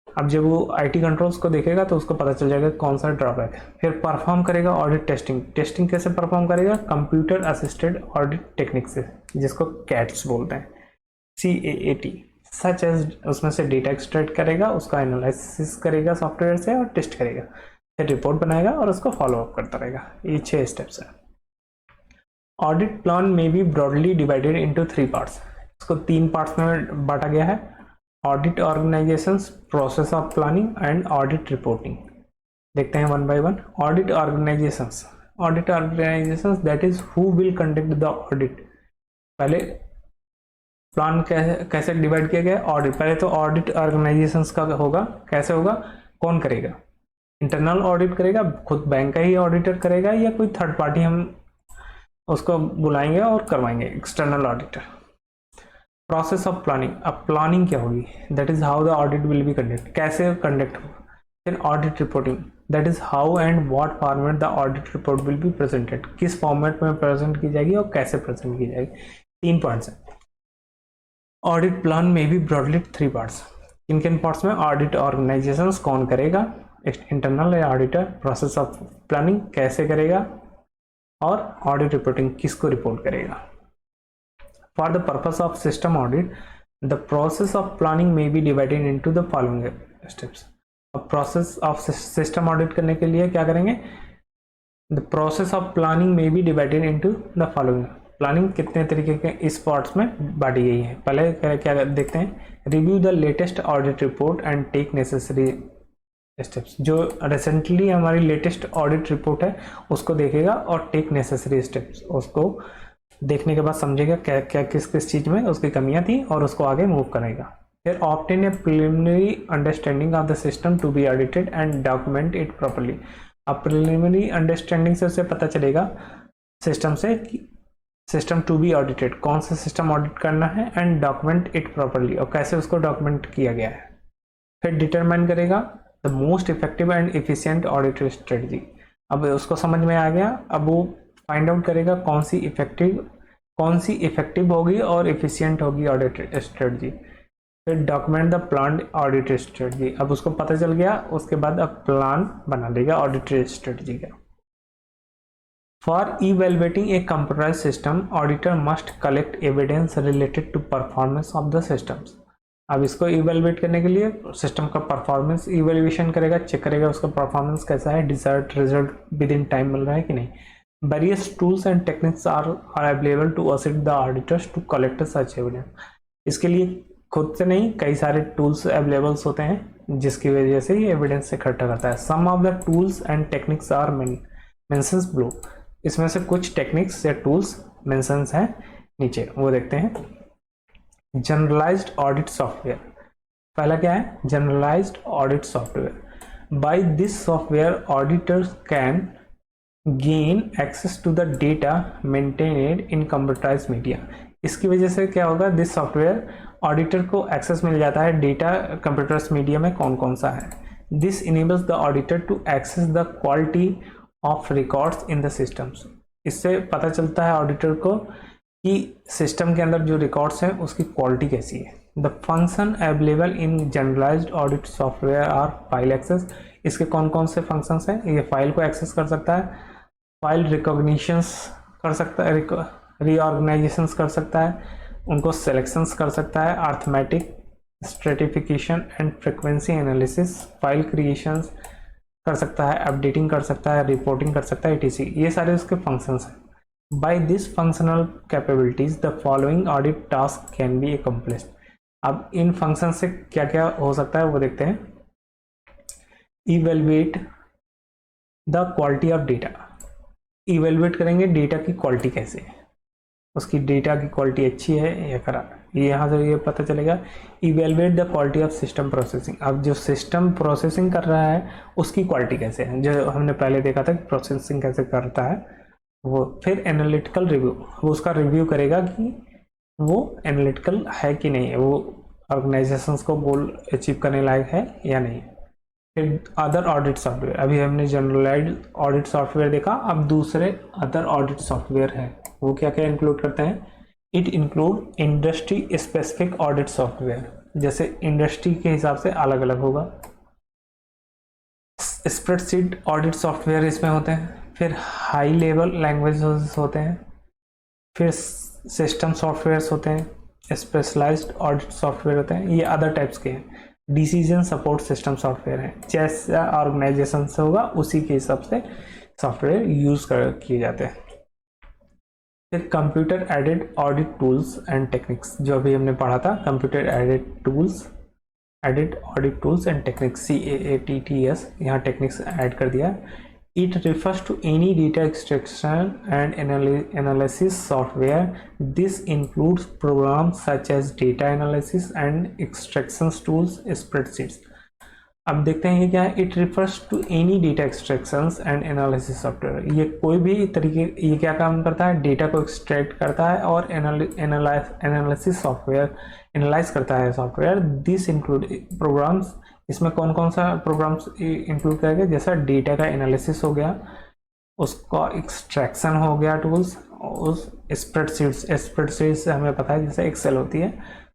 अब जब वो आईटी कंट्रोल्स को देखेगा तो उसको पता चल जाएगा कौन सा ड्रॉबैक है। फिर परफॉर्म करेगा ऑडिट टेस्टिंग। टेस्टिंग कैसे परफॉर्म करेगा? कंप्यूटर असिस्टेड ऑडिट टेक्निक से, जिसको कैट्स बोलते हैं, CAAT, सच एज उसमें से डेटा एक्सट्रैक्ट करेगा, उसका एनालिसिस करेगा सॉफ्टवेयर से और टेस्ट करेगा, फिर रिपोर्ट बनाएगा और उसको फॉलो अप करता रहेगा। ये 6 स्टेप्स है। ऑडिट प्लान में B broadly divided into 3 parts. इसको 3 पार्ट्स में बांटा गया है, audit organisations, process of planning and audit reporting. देखते हैं one by one. Audit organisations, that is who will conduct the audit. पहले प्लान कैसे डिवाइड किया गया? ऑडिट, पहले तो ऑडिट ऑर्गेनाइजेशंस का होगा, कैसे होगा, कौन करेगा? इंटरनल ऑडिट करेगा, खुद बैंक का ही ऑडिटर करेगा, या कोई थर्ड पार्टी हम उसको बुलाएंगे और करवाएंगे, external auditor. Process of planning, अब प्लानिंग क्या होगी? That is how the audit will be conduct, कैसे कंडक्ट होगा। फिर audit reporting, that is how and what format the audit report will be presented, किस फॉर्मेट में प्रेजेंट की जाएगी और कैसे प्रेजेंट की जाएगी। 3 पॉइंट्स हैं। ऑडिट प्लान में भी ब्रॉडली 3 पार्ट्स। किन किन पार्ट्स में? ऑडिट ऑर्गेनाइजेशंस, कौन करेगा, इंटरनल या ऑडिटर, प्रोसेस ऑफ प्लानिंग कैसे करेगा, और ऑडिट रिपोर्टिंग किसको रिपोर्ट करेगा। For the purpose of system audit the process of planning may be divided into the following steps. अब प्रोसेस ऑफ सिस्टम ऑडिट करने के लिए क्या करेंगे? The process of planning may be divided into the following. Planning कितने तरीके के इस पार्ट्स में बांटी गई है। पहले क्या देखते हैं, review the latest audit report and take necessary steps. जो रिसेंटली हमारी लेटेस्ट ऑडिट रिपोर्ट है उसको देखेगा और टेक नेसेसरी स्टेप्स, उसको देखने के बाद समझेगा क्या क्या किस चीज़ में उसकी कमियां थी और उसको आगे मूव करेगा। फिर obtain a preliminary understanding of the system to be audited and document it properly. अब प्रिलिमिनरी अंडरस्टैंडिंग से उसे पता चलेगा सिस्टम से कि सिस्टम टू बी ऑडिटेड, कौन सा सिस्टम ऑडिट करना है, एंड डॉक्यूमेंट इट प्रॉपर्ली, और कैसे उसको डॉक्यूमेंट किया गया है। फिर डिटरमाइन करेगा the most effective and efficient audit strategy. अब उसको समझ में आ गया, अब वो फाइंड आउट करेगा कौन सी इफेक्टिव होगी और एफिशिएंट होगी ऑडिट स्ट्रेटजी। फिर document the plan audit strategy. अब उसको पता चल गया, उसके बाद अब प्लान बना देगा ऑडिट स्ट्रेटजी का। For evaluating a computerise system auditor must collect evidence related to performance of the systems. अब इसको इवेलुएट करने के लिए सिस्टम का परफॉर्मेंस इवेल्युएशन करेगा, चेक करेगा उसका परफॉर्मेंस कैसा है, desired result within time मिल रहा है कि नहीं। Various tools and techniques are available to assist the auditors to collect such evidence. इसके लिए खुद से नहीं, कई सारे टूल्स अवेलेबल्स होते हैं जिसकी वजह से ये एविडेंस इकट्ठा करता है। Some of the tools and techniques are mentions below. इसमें से कुछ टेक्निक्स या टूल्स मेंशन्स हैं नीचे, वो देखते हैं। जनरलाइज्ड ऑडिट सॉफ्टवेयर, पहला क्या है? Generalized audit software. By this software auditors can gain access to the data maintained in computerized media. इसकी वजह से क्या होगा? दिस सॉफ्टवेयर ऑडिटर को एक्सेस मिल जाता है डेटा कंप्यूटर्स मीडिया में कौन कौन सा है। This enables the auditor to access the quality of records in the systems. इससे पता चलता है ऑडिटर को कि सिस्टम के अंदर जो रिकॉर्ड्स हैं उसकी क्वालिटी कैसी है। The function available in generalized audit software are file access. इसके कौन कौन से फंक्शंस हैं? ये फाइल को एक्सेस कर सकता है, फाइल रिकॉग्निशंस कर सकता है, रीऑर्गेनाइजेशंस कर सकता है, उनको सिलेक्शंस कर सकता है, arithmetic stratification and frequency analysis, file creations कर सकता है, अपडेटिंग कर सकता है, रिपोर्टिंग कर सकता है, etc। ये सारे उसके फंक्शंस हैं। By this functional capabilities the following audit task can be accomplished. अब इन फंक्शन से क्या क्या हो सकता है वो देखते हैं। Evaluate the quality of data. Evaluate करेंगे डेटा की क्वालिटी कैसे है, उसकी डेटा की क्वालिटी अच्छी है या खराब है, ये यहाँ से ये पता चलेगा। Evaluate the quality of system processing. अब जो सिस्टम प्रोसेसिंग कर रहा है उसकी क्वालिटी कैसे है, जो हमने पहले देखा था कि प्रोसेसिंग कैसे करता है वो। फिर एनालिटिकल रिव्यू, वो उसका रिव्यू करेगा कि वो एनालिटिकल है कि नहीं है, वो ऑर्गेनाइजेशंस को गोल अचीव करने लायक है या नहीं। फिर अदर ऑडिट सॉफ्टवेयर, अभी हमने जनरलाइज्ड ऑडिट सॉफ्टवेयर देखा, अब दूसरे अदर ऑडिट सॉफ्टवेयर है, वो क्या क्या इंक्लूड करते हैं। It include industry specific audit software, जैसे इंडस्ट्री के हिसाब से अलग अलग होगा। स्प्रेडशीट ऑडिट सॉफ्टवेयर इसमें होते हैं। फिर हाई लेवल लैंग्वेजेस होते हैं। फिर सिस्टम सॉफ्टवेयर्स होते हैं, स्पेशलाइज्ड ऑडिट सॉफ्टवेयर होते हैं, ये अदर टाइप्स के हैं। डिसीजन सपोर्ट सिस्टम सॉफ्टवेयर है, जैसा ऑर्गेनाइजेशन से होगा उसी के हिसाब से सॉफ्टवेयर यूज किए जाते हैं। फिर computer aided audit tools and techniques, जो अभी हमने पढ़ा था, computer aided audit tools and techniques, CAATTS, यहाँ टेक्निक्स ऐड कर दिया। It refers to any data extraction and analysis software. This includes programs such as data analysis and extraction tools, spreadsheets. अब देखते हैं ये क्या है। It refers to any data extractions and analysis software. ये कोई भी तरीके, ये क्या काम करता है? डेटा को एक्सट्रैक्ट करता है और एनालिसिस सॉफ्टवेयर एनालाइज करता है सॉफ्टवेयर। दिस इंक्लूड प्रोग्राम्स, इसमें कौन कौन सा प्रोग्राम्स इंक्लूड करेंगे? जैसा डेटा का एनालिसिस हो गया, उसका एक्सट्रैक्शन हो गया टूल्स, उस स्प्रेडशीट्स से हमें पता है जैसे एक्सेल होती है।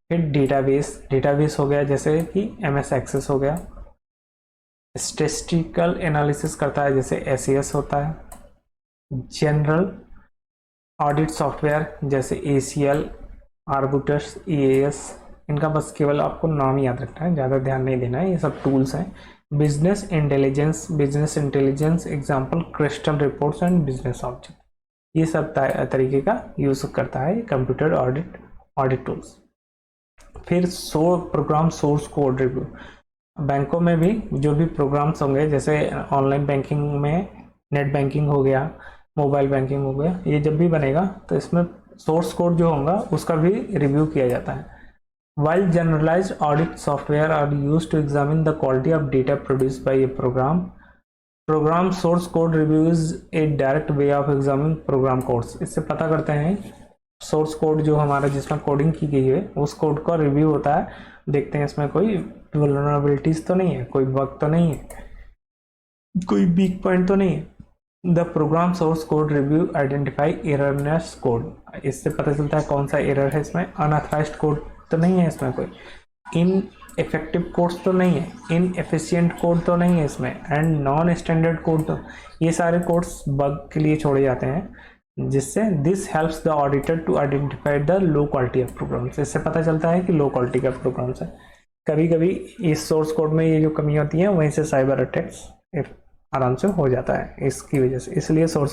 फिर डेटाबेस हो गया, जैसे कि MS एक्सेस हो गया। स्टैटिस्टिकल एनालिसिस करता है, जैसे SES होता है। जनरल ऑडिट सॉफ्टवेयर जैसे ACL, आर्बिटर्स, EAS, इनका बस केवल आपको नाम याद रखना है, ज़्यादा ध्यान नहीं देना है, ये सब टूल्स हैं। Business intelligence example crystal reports and business object, ये सब तरीके का यूज़ करता है कंप्यूटर ऑडिट टूल्स। फिर प्रोग्राम सोर्स कोड रिव्यू, बैंकों में भी जो भी प्रोग्राम्स होंगे, जैसे ऑनलाइन बैंकिंग में नेट बैंकिंग हो गया, मोबाइल बैंकिंग हो गया, ये जब भी बनेगा तो इसमें सोर्स कोड जो होगा उसका भी रिव्यू किया जाता है। While generalized audit software are used to examine the quality of data produced by a program source code review is a direct way of examining program codes। इससे पता करते हैं सोर्स कोड जो हमारा जिसमें कोडिंग की गई है उस कोड का रिव्यू होता है, देखते हैं इसमें कोई वल्नरेबिलिटीज तो नहीं है, कोई बग तो नहीं है, कोई वीक पॉइंट तो नहीं है। The program source code review identify erroneous code, इससे पता चलता है कौन सा एरर है इसमें। अनऑथराइज्ड कोड तो नहीं है इसमें, कोई इनइफेक्टिव कोड्स तो नहीं है, इनएफिशिएंट कोड तो नहीं है इसमें, एंड नॉन स्टैंडर्ड कोड, तो ये सारे कोड्स बग के लिए छोड़े जाते हैं। जिससे this helps the auditor to identify the low quality of programs, इससे पता चलता है कि लो क्वालिटी का प्रोग्राम्स है। कभी कभी इस सोर्स कोड में ये जो कमी होती है वहीं से साइबर अटैक्स आराम से हो जाता है इसकी वजह से, इसलिए सोर्स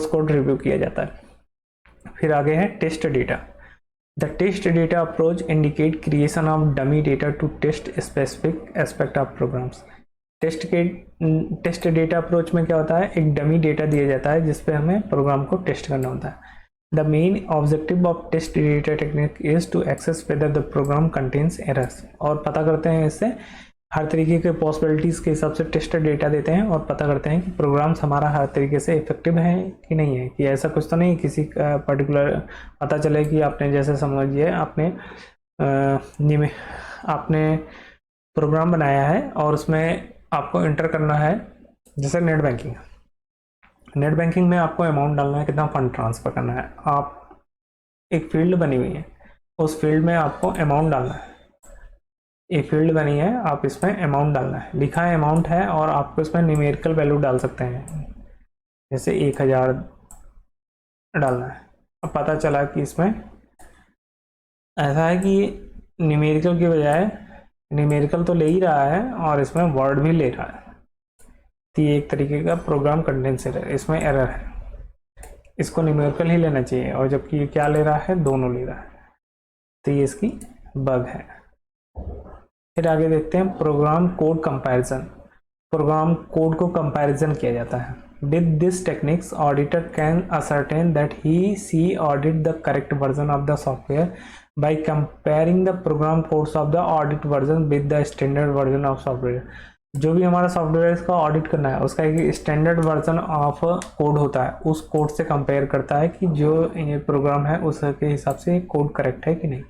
कोड रिव्यू किया जाता है। फिर आगे है test data. The test data approach indicate creation of dummy data to test specific aspect of programs. Test data approach में क्या होता है, एक डमी डेटा दिया जाता है जिसपे हमें प्रोग्राम को टेस्ट करना होता है। The main objective of test data technique is to access whether the program contains errors, और पता करते हैं इससे हर तरीके के पॉसिबिलिटीज़ के हिसाब से टेस्ट डेटा देते हैं और पता करते हैं कि प्रोग्राम्स हमारा हर तरीके से इफेक्टिव है कि नहीं है, कि ऐसा कुछ तो नहीं किसी पर्टिकुलर पता चले कि आपने जैसे समझिए आपने प्रोग्राम बनाया है और उसमें आपको इंटर करना है, जैसे नेट बैंकिंग में आपको अमाउंट डालना है, कितना फंड ट्रांसफ़र करना है। आप एक फील्ड बनी हुई है, उस फील्ड में आपको अमाउंट डालना है, एक फील्ड बनी है, आप इसमें अमाउंट डालना है, लिखा है अमाउंट है, और आपको इसमें न्यूमेरिकल वैल्यू डाल सकते हैं, जैसे 1000 डालना है। अब पता चला कि इसमें ऐसा है कि न्यूमेरिकल की बजाय न्यूमेरिकल तो ले ही रहा है और इसमें वर्ड भी ले रहा है, तो ये एक तरीके का प्रोग्राम कंटेंट्स एरर, इसमें एरर है, इसको न्यूमेरिकल ही लेना चाहिए, और जबकि ये क्या ले रहा है, दोनों ले रहा है, तो ये इसकी बग है। फिर आगे देखते हैं program code comparison. Program code को कंपैरिजन किया जाता है। With this techniques auditor can ascertain that he audit the correct version of the software by comparing the program codes of the audit version with the standard version of software। जो भी हमारा software इसका audit करना है उसका एक standard version of code होता है, उस कोड से कंपेयर करता है कि जो ये प्रोग्राम है उसके हिसाब से कोड करेक्ट है कि नहीं।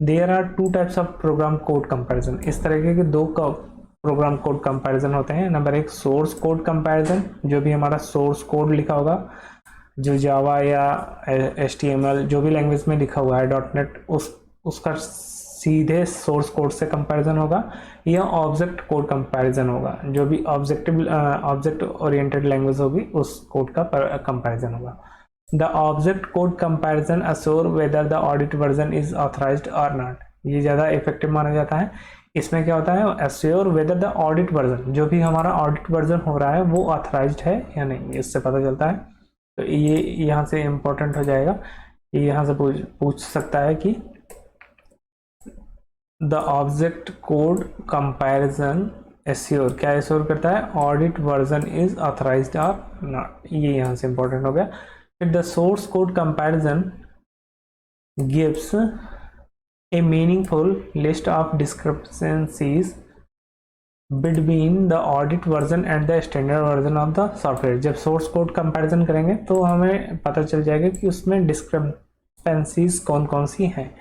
There are 2 types of program code comparison. इस तरीके के 2 प्रोग्राम कोड कंपैरिजन होते हैं। नंबर 1 सोर्स कोड कंपैरिजन, जो भी हमारा सोर्स कोड लिखा होगा, जो जावा या HTML जो भी लैंग्वेज में लिखा हुआ है .NET, उसका सीधे सोर्स कोड से कंपैरिजन होगा, या ऑब्जेक्ट कोड कंपैरिजन होगा, जो भी ऑब्जेक्ट ओरिएंटेड लैंग्वेज होगी उस कोड का कंपैरिजन होगा। The object code comparison assure whether the audit version is authorised और नॉट। ये ज़्यादा इफेक्टिव माना जाता है। इसमें क्या होता है, assure whether the audit version, जो भी हमारा ऑडिट वर्जन हो रहा है वो ऑथराइज्ड है या नहीं, इससे पता चलता है। तो ये यहाँ से इम्पोर्टेंट हो जाएगा, ये यहाँ से पूछ सकता है कि the object code comparison assure, क्या एश्योर करता है, ऑडिट वर्जन इज ऑथराइज्ड और नॉट, ये यहाँ से इम्पोर्टेंट हो गया। फिर the source code comparison gives A meaningful list of discrepancies between the audit version and the standard version of the software. जब सोर्स कोड कंपैरिजन करेंगे तो हमें पता चल जाएगा कि उसमें डिस्क्रिपेंसीज कौन कौन सी हैं।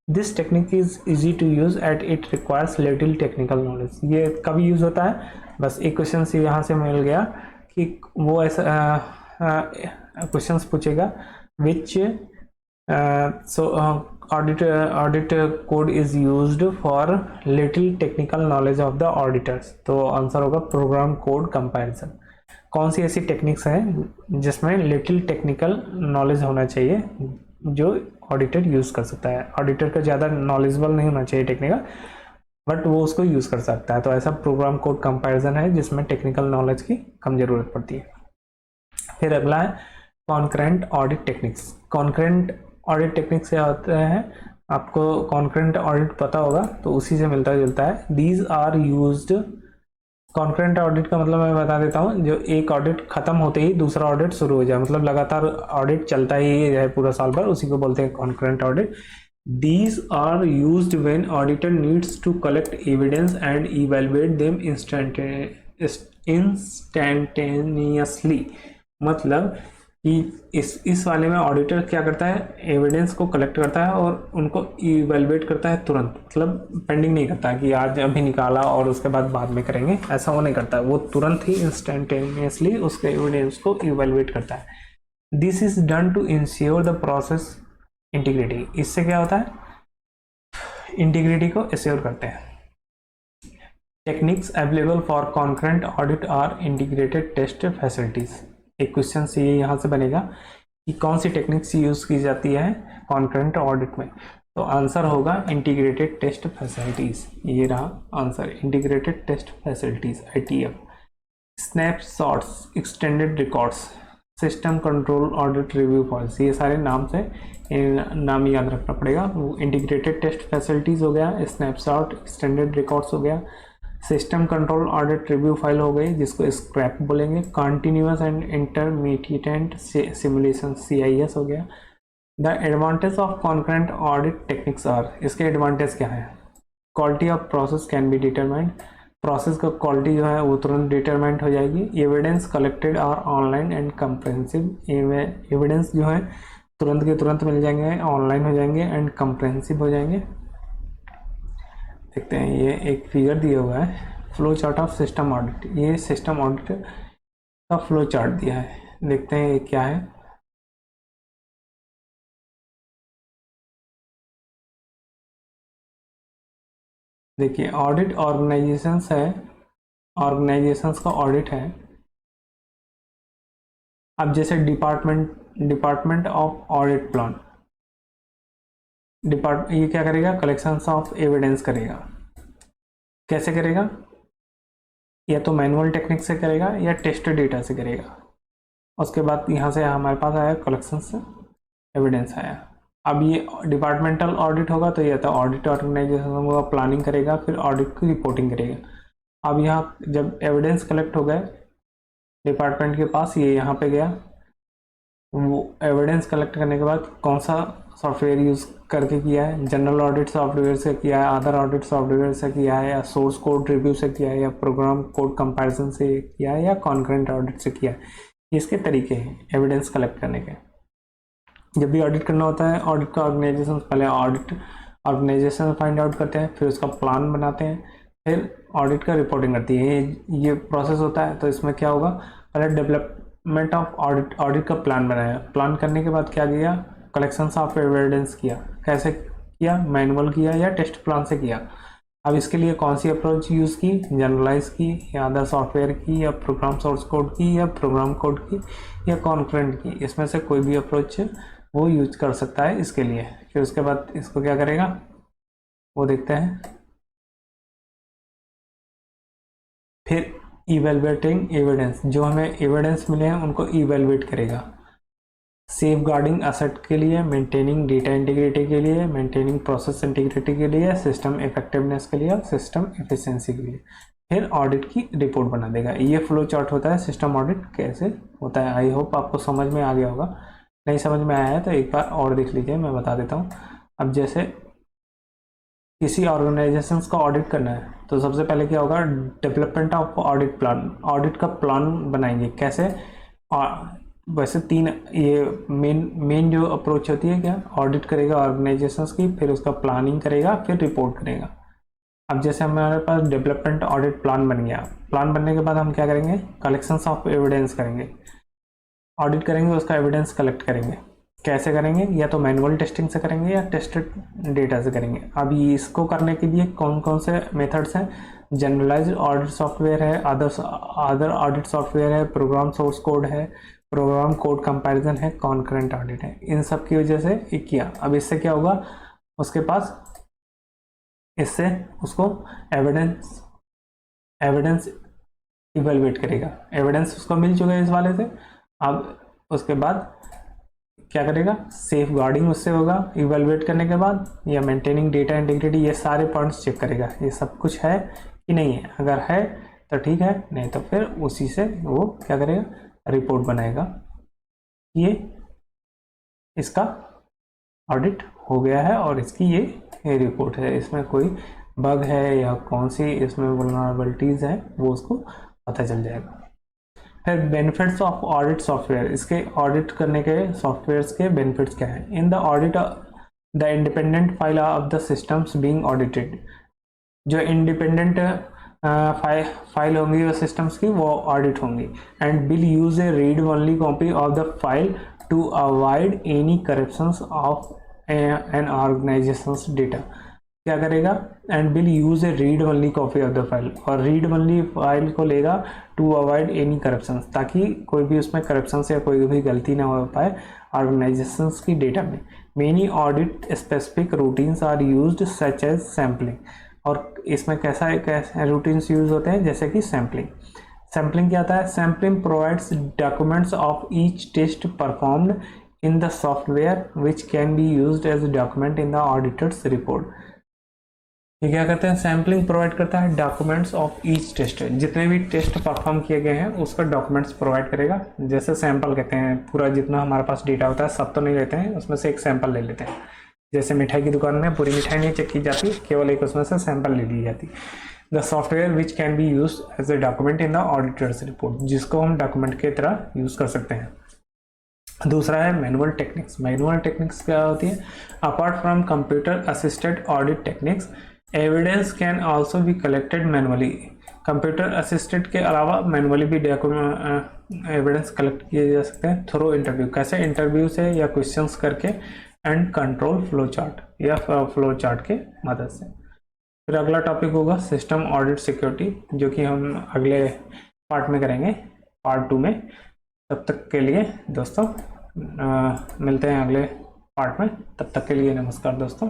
This technique is easy to use at it requires little technical knowledge. ये कभी यूज होता है, बस एक क्वेश्चन से यहाँ से मिल गया कि वो ऐसा क्वेश्चन पूछेगा which audit code is used for little technical knowledge of the auditors. तो आंसर होगा प्रोग्राम कोड कंपैरिजन। कौन सी ऐसी टेक्निक्स हैं जिसमें लिटिल टेक्निकल नॉलेज होना चाहिए जो ऑडिटर यूज कर सकता है। ऑडिटर का ज़्यादा नॉलेजेबल नहीं होना चाहिए टेक्निकल, बट वो उसको यूज कर सकता है। तो ऐसा प्रोग्राम कोड कंपैरिजन है जिसमें टेक्निकल नॉलेज की कम जरूरत पड़ती है। फिर अगला है concurrent audit techniques. Concurrent audit techniques क्या होते हैं, आपको कॉन्करेंट ऑडिट पता होगा तो उसी से मिलता जुलता है। These are used, concurrent audit का मतलब मैं बता देता हूँ, जो एक ऑडिट खत्म होते ही दूसरा ऑडिट शुरू हो जाए, मतलब लगातार ऑडिट चलता ही है पूरा साल भर, उसी को बोलते हैं concurrent audit. These are used when auditor needs to collect evidence and evaluate them instantaneously. मतलब कि इस वाले में ऑडिटर क्या करता है, एविडेंस को कलेक्ट करता है और उनको इवेलुएट करता है तुरंत, मतलब पेंडिंग नहीं करता कि आज अभी निकाला और उसके बाद में करेंगे, ऐसा वो नहीं करता है। वो तुरंत ही इंस्टेंटेनियसली उसके एविडेंस को इवेलुएट करता है। This is done to ensure the process integrity. इससे क्या होता है, इंटीग्रिटी को एश्योर करते हैं। Techniques available for concurrent audit are integrated test facilities. एक क्वेश्चन से ये यहाँ से बनेगा कि कौन सी टेक्निक्स यूज की जाती है कॉन्करेंट ऑडिट में, तो आंसर होगा इंटीग्रेटेड टेस्ट फैसिलिटीज। ये रहा answer, integrated test facilities ITF। Snapshots, extended records, system control audit review policy, ये सारे नाम से नाम याद रखना पड़ेगा। इंटीग्रेटेड टेस्ट फैसिलिटीज़ हो गया, स्नैपशॉट एक्सटेंडेड रिकॉर्ड्स हो गया, system control audit review file हो गई जिसको स्क्रैप बोलेंगे, continuous and intermediate simulation CIS हो गया। The advantage of concurrent audit techniques are, इसके एडवांटेज क्या है? Quality of process can be determined, process का क्वालिटी जो है वो तुरंत डिटरमाइंड हो जाएगी। Evidence collected are online and comprehensive, evidence जो है तुरंत के तुरंत मिल जाएंगे, ऑनलाइन हो जाएंगे एंड कंप्रेहेंसिव हो जाएंगे। देखते हैं, ये एक फिगर दिया हुआ है, flow chart of system audit, ये सिस्टम ऑडिट का फ्लो चार्ट दिया है, देखते हैं ये क्या है। देखिए ऑडिट ऑर्गेनाइजेशंस है, ऑर्गेनाइजेशंस का ऑडिट है। अब जैसे डिपार्टमेंट ऑफ ऑडिट प्लान, ये क्या करेगा? कलेक्शंस ऑफ एविडेंस करेगा। कैसे करेगा? या तो मैनुअल टेक्निक से करेगा या टेस्ट डेटा से करेगा। उसके बाद यहाँ से हमारे पास आया कलेक्शन से एविडेंस आया। अब ये डिपार्टमेंटल ऑडिट होगा तो ये था ऑडिट ऑर्गेनाइजेशन होगा, प्लानिंग करेगा, फिर ऑडिट की रिपोर्टिंग करेगा। अब यहाँ जब एविडेंस कलेक्ट हो गए डिपार्टमेंट के पास, ये यहाँ पे गया, वो एविडेंस कलेक्ट करने के बाद कौन सा सॉफ्टवेयर यूज़ करके किया है? जनरल ऑडिट सॉफ्टवेयर से किया है, अदर ऑडिट सॉफ्टवेयर से किया है, या सोर्स कोड रिव्यू से किया है, या प्रोग्राम कोड कंपैरिजन से किया है, या कॉन्करेंट ऑडिट से किया है। इसके तरीके हैं एविडेंस कलेक्ट करने के। जब भी ऑडिट करना होता है, ऑडिट का ऑर्गेनाइजेशन पहले ऑडिट ऑर्गेनाइजेशन फाइंड आउट करते हैं, फिर उसका प्लान बनाते हैं, फिर ऑडिट का रिपोर्टिंग करती है। ये प्रोसेस होता है। तो इसमें क्या होगा? पहले डेवलपमेंट ऑफ ऑडिट का प्लान बनाया, प्लान करने के बाद क्या किया? कलेक्शन ऑफ एविडेंस किया। कैसे किया? मैनुअल किया या टेस्ट प्लान से किया। अब इसके लिए कौन सी अप्रोच यूज़ की? जनरलाइज की, या अदर सॉफ्टवेयर की, या प्रोग्राम सोर्स कोड की, या प्रोग्राम कोड की, या कॉन्करेंट की। इसमें से कोई भी अप्रोच वो यूज कर सकता है इसके लिए। फिर उसके बाद इसको क्या करेगा वो देखते हैं। फिर इवेलुएटिंग एविडेंस, जो हमें एविडेंस मिले हैं उनको इवेलुएट करेगा। सेफ गार्डिंग असेट के लिए, मेंटेनिंग डेटा इंटीग्रिटी के लिए, मेंटेनिंग प्रोसेस इंटीग्रिटी के लिए, सिस्टम इफेक्टिवनेस के लिए, सिस्टम एफिशिएंसी के लिए। फिर ऑडिट की रिपोर्ट बना देगा। ये फ्लो चार्ट होता है सिस्टम ऑडिट कैसे होता है। आई होप आपको समझ में आ गया होगा। नहीं समझ में आया है तो एक बार और देख लीजिए, मैं बता देता हूँ। अब जैसे किसी ऑर्गेनाइजेशन का ऑडिट करना है तो सबसे पहले क्या होगा? Development of audit plan, audit का प्लान बनाएंगे। कैसे? वैसे तीन ये मेन जो अप्रोच होती है, क्या? ऑडिट करेगा ऑर्गेनाइजेशंस की, फिर उसका प्लानिंग करेगा, फिर रिपोर्ट करेगा। अब जैसे हमारे पास डेवलपमेंट ऑडिट प्लान बन गया, प्लान बनने के बाद हम क्या करेंगे? कलेक्शंस ऑफ एविडेंस करेंगे, ऑडिट करेंगे, उसका एविडेंस कलेक्ट करेंगे। कैसे करेंगे? या तो मैनुअल टेस्टिंग से करेंगे या टेस्टेड डेटा से करेंगे। अब इसको करने के लिए कौन कौन से मेथड्स हैं? जनरलाइज्ड ऑडिट सॉफ्टवेयर है, अदर ऑडिट सॉफ्टवेयर है, प्रोग्राम सोर्स कोड है, प्रोग्राम कोड कंपैरिजन है, कॉन्करेंट ऑडिट है। इन सब की वजह से ये किया। अब इससे क्या होगा उसके पास? इससे उसको एविडेंस इवेलुएट करेगा। एविडेंस उसको मिल चुका है इस वाले से। अब उसके बाद क्या करेगा? सेफ गार्डिंग उससे होगा इवेलुएट करने के बाद, या मेंटेनिंग डेटा इंटीग्रिटी, ये सारे पॉइंट्स चेक करेगा ये सब कुछ है कि नहीं है। अगर है तो ठीक है, नहीं तो फिर उसी से वो क्या करेगा? रिपोर्ट बनाएगा। ये इसका ऑडिट हो गया है और इसकी ये रिपोर्ट है। इसमें कोई बग है या कौन सी इसमें वल्नरेबिलिटीज़ है वो उसको पता चल जाएगा। फिर बेनिफिट्स ऑफ ऑडिट सॉफ्टवेयर, इसके ऑडिट करने के सॉफ्टवेयर्स के बेनिफिट्स क्या है? In the audit the independent file of the systems being audited, जो इंडिपेंडेंट फाइल होंगी वो सिस्टम्स की वो ऑडिट होंगी। And will use a read only copy of the file to avoid any corruptions of an organization's data. क्या करेगा? And will use a read only copy of the file, और read only file को लेगा to avoid any corruption, ताकि कोई भी उसमें corruption या कोई भी गलती ना हो पाए ऑर्गेनाइजेशंस की डेटा में। Many audit specific routines are used such as sampling, और इसमें कैसा रूटीन्स यूज होते हैं जैसे कि सैम्पलिंग। सैम्पलिंग क्या होता है? Sampling provides documents of each test performed in the software which can be used as document in the auditor's report. ये क्या करते हैं? सैम्पलिंग प्रोवाइड करता है डॉक्यूमेंट्स ऑफ ईच टेस्ट, जितने भी टेस्ट परफॉर्म किए गए हैं उसका डॉक्यूमेंट्स प्रोवाइड करेगा। जैसे सैंपल कहते हैं, पूरा जितना हमारे पास डेटा होता है सब तो नहीं लेते हैं, उसमें से एक सैंपल ले लेते हैं। जैसे मिठाई की दुकान में पूरी मिठाई नहीं चेक की जाती, केवल एक उसमें से सैंपल ले ली जाती। The software which can be use as a document in the auditor's report, जिसको हम डॉक्यूमेंट की तरह यूज कर सकते हैं। दूसरा है मैनुअल टेक्निक्स। मैनुअल टेक्निक्स क्या होती है? Apart from computer assisted audit techniques, evidence can also be collected manually. Computer assisted के अलावा मैनुअली भी एविडेंस कलेक्ट किए जा सकते हैं थ्रू इंटरव्यू। कैसे? इंटरव्यू से या क्वेश्चंस करके, एंड कंट्रोल फ्लो चार्ट या फ्लो चार्ट के मदद से। फिर अगला टॉपिक होगा सिस्टम ऑडिट सिक्योरिटी, जो कि हम अगले पार्ट में करेंगे, पार्ट 2 में। तब तक के लिए दोस्तों मिलते हैं अगले पार्ट में। तब तक के लिए नमस्कार दोस्तों।